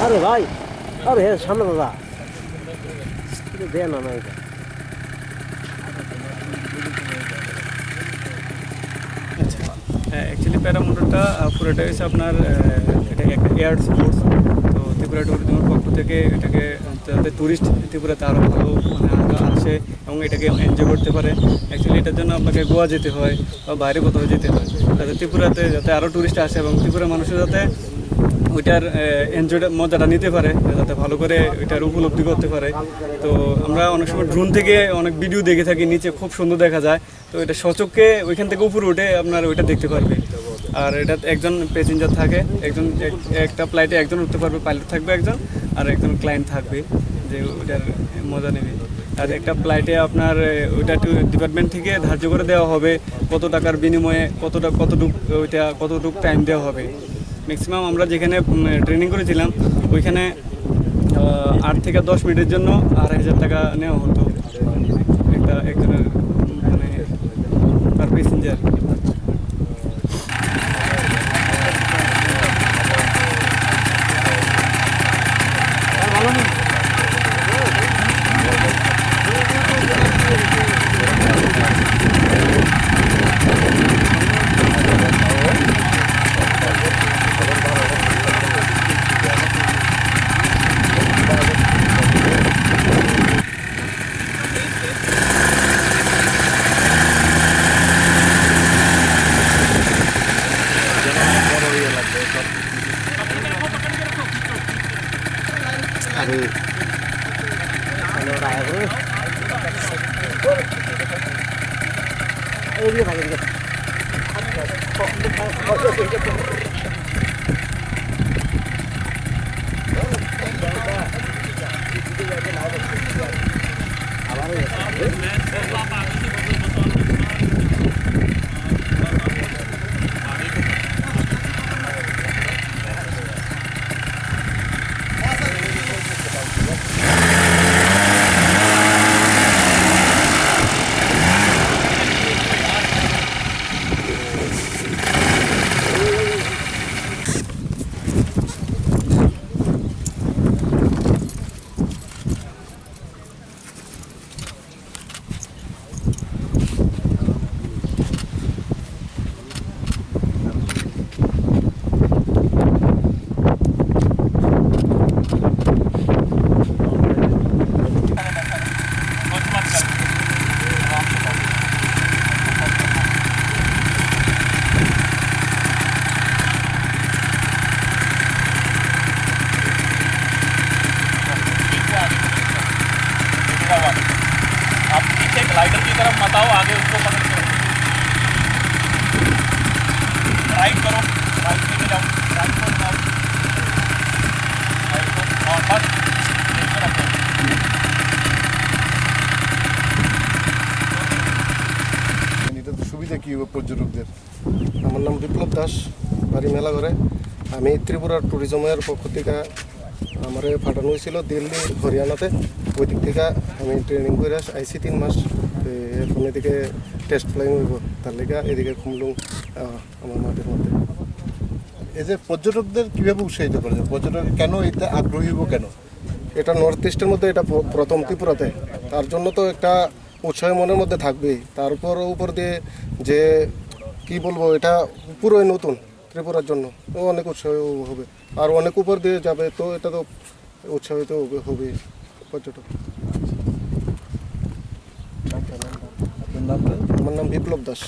अरे भाई अरे सामने दादा दे ना ना অ্যাকচুয়ালি প্যারামোটরটা পুরোটা হচ্ছে আপনার এটা একটা এয়ার স্পোর্টস। তো ত্রিপুরা ট্যুরিজমের পক্ষ থেকে এটাকে যাতে ট্যুরিস্ট ত্রিপুরাতে আরও ভালো মানে আসে এবং এটাকে এনজয় করতে পারে। অ্যাকচুয়ালি এটার জন্য আপনাকে গোয়া যেতে হয় বা বাইরে কোথাও যেতে হয়, যাতে ত্রিপুরাতে যাতে আরও ট্যুরিস্ট আসে এবং ত্রিপুরার মানুষের যাতে ওইটার এনজয়টা মজাটা নিতে পারে, যাতে ভালো করে ওইটার উপলব্ধি করতে পারে। তো আমরা অনেক সময় ড্রোন থেকে অনেক ভিডিও দেখে থাকি, নিচে খুব সুন্দর দেখা যায়। তো এটা সচক্ষে ওইখান থেকে উপরে উঠে আপনার ওইটা দেখতে পারবে। আর এটা একজন প্যাসেঞ্জার থাকে, একজন একটা ফ্লাইটে একজন উঠতে পারবে, পাইলট থাকবে একজন আর একজন ক্লায়েন্ট থাকবে যে ওইটার মজা নেবে। আর একটা ফ্লাইটে আপনার ওইটা ডিপার্টমেন্ট থেকে ধার্য করে দেওয়া হবে কত টাকার বিনিময়ে কতটুকু টাইম দেওয়া হবে। ম্যাক্সিমাম আমরা যেখানে ট্রেনিং করেছিলাম ওইখানে 8 থেকে 10 মিনিটের জন্য 2,500 টাকা নেওয়া হতো একজনের মানে পার প্যাসেঞ্জার। अभी आप पीछे ग्लाइडर की तरफ मत आओ, आगे उसको पकड़ के राइट करो, राइट लेके जाओ, राइट को जाओ, राइट को और बस देखते रखो। এটা তো সুবিধা কি হবে পর্যটকদের? আমার নাম বিপ্লব দাস, বাড়ি মেলাঘরে। আমি ত্রিপুরা ট্যুরিজমের পক্ষ থেকে আমার পাঠানো হয়েছিল দিল্লি হরিয়ানাতে। ওই দিক থেকে আমি ট্রেনিং করে আইসি 3 মাস। এখন এদিকে টেস্ট ফ্লাইং হইব, তার লেগে এদিকে খুমলুম আমার মাঠের মধ্যে। এই যে পর্যটকদের কীভাবে উৎসাহিত করা যায়, পর্যটক কেন এতে আগ্রহী হইব কেন? এটা নর্থ ইস্টের মধ্যে এটা প্রথম ত্রিপুরাতে, তার জন্য তো একটা উৎসাহ মনের মধ্যে থাকবেই। তারপর উপর দিয়ে যে কি বলবো, এটা পুরোই নতুন ত্রিপুরার জন্য, অনেক উৎসাহ হবে আর অনেক উপর দিয়ে যাবে। তো এটা তো উৎসাহিত হবে পর্যটক। আমার নাম বিপ্লব দাস।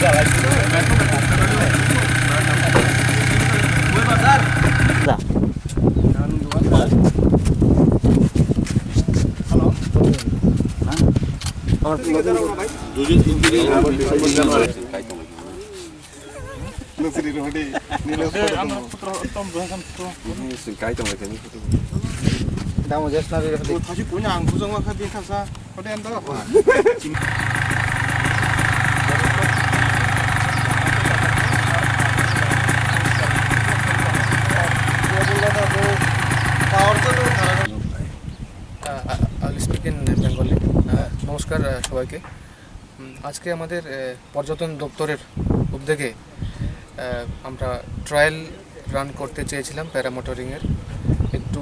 যা আমার দাম যাস না রে 다시 보냐 안 구성만 카드 카사 거래한다. Speak in Bengali. নমস্কার সবাইকে। আজকে আমাদের পর্যটন দপ্তরের উদ্যোগে আমরা ট্রায়াল রান করতে চেয়েছিলাম প্যারামোটরিংয়ের। একটু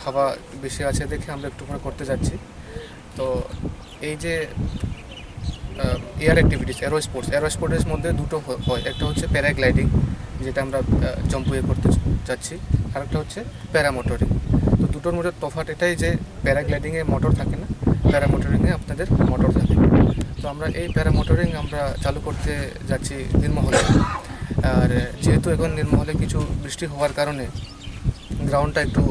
হাওয়া বেশি আছে দেখে আমরা একটু করে করতে যাচ্ছি। তো এই যে এয়ার অ্যাক্টিভিটিস এরো স্পোর্টসের মধ্যে দুটো হয়, একটা হচ্ছে প্যারাগ্লাইডিং যেটা আমরা জম্পুয়ে করতে যাচ্ছি, আর একটা হচ্ছে প্যারামোটরিং। তো দুটোর মধ্যে তফাৎ এটাই যে প্যারাগ্লাইডিংয়ে মোটর থাকে না, প্যারামোটরিংয়ে আপনাদের মোটর থাকে। তো আমরা এই প্যারামোটরিং আমরা চালু করতে যাচ্ছি নীলমহলে। আর যেহেতু এখন নীলমহলে কিছু বৃষ্টি হওয়ার কারণে গ্রাউন্ডটা একটু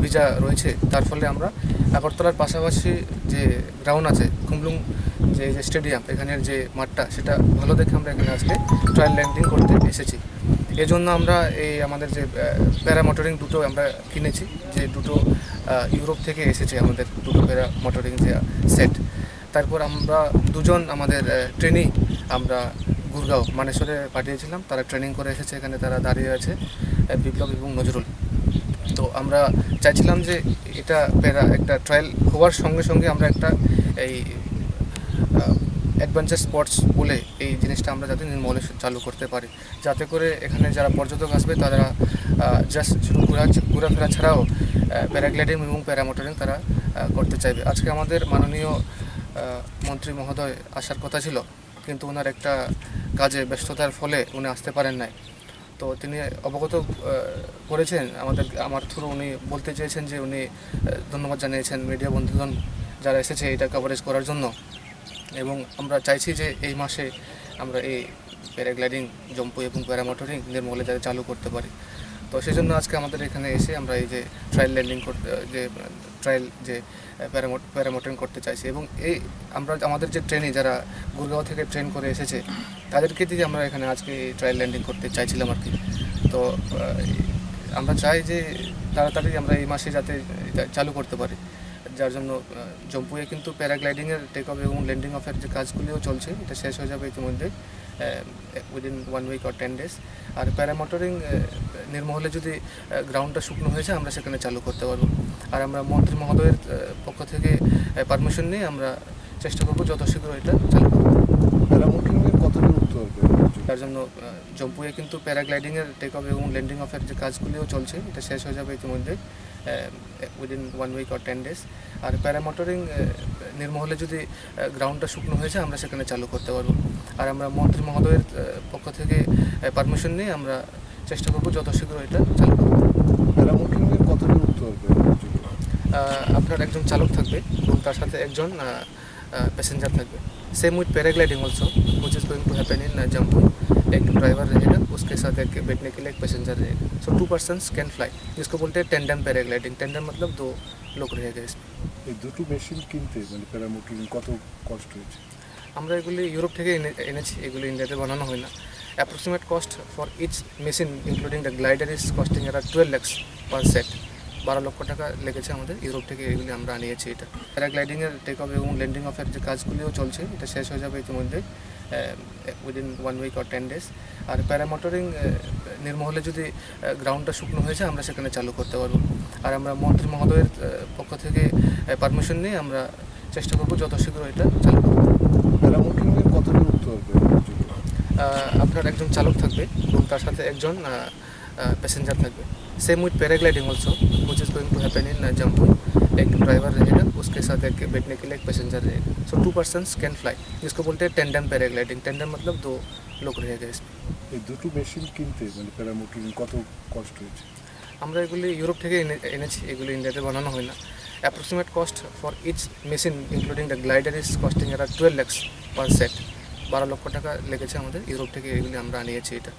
ভিজা রয়েছে, তার ফলে আমরা আগরতলার পাশাপাশি যে গ্রাউন্ড আছে খুমলুং যে স্টেডিয়াম, এখানের যে মাঠটা সেটা ভালো দেখে আমরা এখানে আজকে ট্রায়াল ল্যান্ডিং করতে এসেছি। এই জন্য আমরা এই আমাদের যে প্যারামোটরিং দুটো আমরা কিনেছি, যে দুটো ইউরোপ থেকে এসেছে আমাদের দুটো প্যারামোটরিং যে সেট। তারপর আমরা দুজন আমাদের ট্রেনিং আমরা গুরগাঁও মানেশ্বরে পাঠিয়েছিলাম, তারা ট্রেনিং করে এসেছে, এখানে তারা দাঁড়িয়ে আছে বিপ্লব এবং নজরুল। তো আমরা চাইছিলাম যে এটা একটা ট্রায়াল হওয়ার সঙ্গে সঙ্গে আমরা একটা এই অ্যাডভেঞ্চার স্পটস বলে এই জিনিসটা আমরা যাতে নীলমহলে চালু করতে পারি, যাতে করে এখানে যারা পর্যটক আসবে তারা জাস্ট শুধু ঘোরাফেরা ছাড়াও প্যারাগ্লাইডিং এবং প্যারামোটরিং তারা করতে চাইবে। আজকে আমাদের মাননীয় মন্ত্রী মহোদয় আসার কথা ছিল, কিন্তু ওনার একটা কাজে ব্যস্ততার ফলে উনি আসতে পারেন নাই। তো তিনি অবগত করেছেন আমার থ্রু, উনি বলতে চেয়েছেন যে উনি ধন্যবাদ জানিয়েছেন মিডিয়া বন্ধুগণ যারা এসেছে এটা কভারেজ করার জন্য। এবং আমরা চাইছি যে এই মাসে আমরা এই প্যারাগ্লাইডিং জম্পু এবং প্যারামোটরিং নীলমহলে যাতে চালু করতে পারি। তো সেই জন্য আজকে আমাদের এখানে এসে আমরা এই যে ট্রায়াল ল্যান্ডিং করতে যে প্যারামোটরিং করতে চাইছি। এবং এই আমরা আমাদের যে ট্রেনে যারা গুরগাঁও থেকে ট্রেন করে এসেছে তাদেরকে দিয়ে আমরা এখানে আজকে ট্রায়াল ল্যান্ডিং করতে চাইছিলাম আর কি। তো আমরা চাই যে তাড়াতাড়ি আমরা এই মাসে যাতে এটা চালু করতে পারি, যার জন্য জম্পুয়ে কিন্তু প্যারাগ্লাইডিংয়ের টেক অফ এবং ল্যান্ডিং অফের যে কাজগুলিও চলছে, এটা শেষ হয়ে যাবে ইতিমধ্যে উইদিন 1 week or 10 days। আর প্যারামোটরিং নীলমহলে যদি গ্রাউন্ডটা শুকনো হয়েছে আমরা সেখানে চালু করতে পারবো। আর আমরা মন্ত্রী মহোদয়ের পক্ষ থেকে পারমিশন নিয়ে আমরা চেষ্টা করবো যত শীঘ্র এটা চালু করবো। প্যারামোটরিংয়ের কতটা উঠতে হবে? তার জন্য জম্পুয়ে কিন্তু প্যারাগ্লাইডিংয়ের টেক অফ এবং ল্যান্ডিং অফের যে কাজগুলিও চলছে, এটা শেষ হয়ে যাবে ইতিমধ্যে উইদিন 1 week or 10 days। আর প্যারামোটরিং নীলমহলে যদি গ্রাউন্ডটা শুকনো হয়েছে আমরা সেখানে চালু করতে পারবো। আর আমরা মন্ত্রী মহোদয়ের পক্ষ থেকে পারমিশন নিয়ে আমরা চেষ্টা করবো যত শীঘ্র এটা চালু করবো। প্যারামোটরিংয়ের কতটা উঠতে হবে? আপনার একজন চালক থাকবে এবং তার সাথে একজন पैसेंजर থাকবে। Same with paragliding also which is going to happen in Jammu. एक ड्राइवर रहेगा, उसके साथ एक बैठने के लिए एक पैसेंजर रहेगा। सो 2 persons कैन फ्लाई, जिसको बोलते हैं टेंडम पैराग्लाइडिंग। टेंडम मतलब 2 लोग रहेगा इसमें। এই দুটো মেশিন কিনতে মানে প্যারামোটরিং কত কষ্ট হয়েছে? আমরা এগুলি ইউরোপ থেকে এনেছি, এগুলি ইন্ডিয়াতে বানানো হয় না। Approximate cost for each machine including the glider is costing around 12 lakhs per set. 12 লক্ষ টাকা লেগেছে আমাদের, ইউরোপ থেকে এগুলি আমরা আনিয়েছি। এটা প্যারাগ্লাইডিংয়ের টেক অফ এবং ল্যান্ডিং অফের যে কাজগুলিও চলছে, এটা শেষ হয়ে যাবে ইতিমধ্যে উইদিন 1 week or 10 days। আর প্যারামোটরিং নীলমহলে যদি গ্রাউন্ডটা শুকনো হয়েছে আমরা সেখানে চালু করতে পারবো। আর আমরা মন্ত্রী মহোদয়ের পক্ষ থেকে পারমিশন নিয়ে আমরা চেষ্টা করবো যত শীঘ্র এটা চালু করবো। প্যারামোটরিংয়ের কতজন উঠতে পারবে? আপনার একজন চালক থাকবে এবং তার সাথে একজন पैसेंजर থাকবে। Same with paragliding also which is going to happen in Jammu. एक ड्राइवर रहेगा, उसके साथ एक बैठने के लिए एक पैसेंजर रहेगा। सो 2 पर्सन्स कैन फ्लाई, जिसको बोलते हैं टेंडम पैराग्लाइडिंग। टेंडम मतलब 2 लोग रहेगा इसमें। এই দুটো মেশিন কিনতে মানে প্যারামোটরিং কত কষ্ট হয়েছে? আমরা এগুলি ইউরোপ থেকে এনেছি, এগুলি ইন্ডিয়াতে বানানো হয় না। Approximate cost for each machine including the glider is costing around 12 lakhs per set. 12 লক্ষ টাকা লেগেছে আমাদের, ইউরোপ থেকে এগুলি আমরা আনিয়েছি এটা।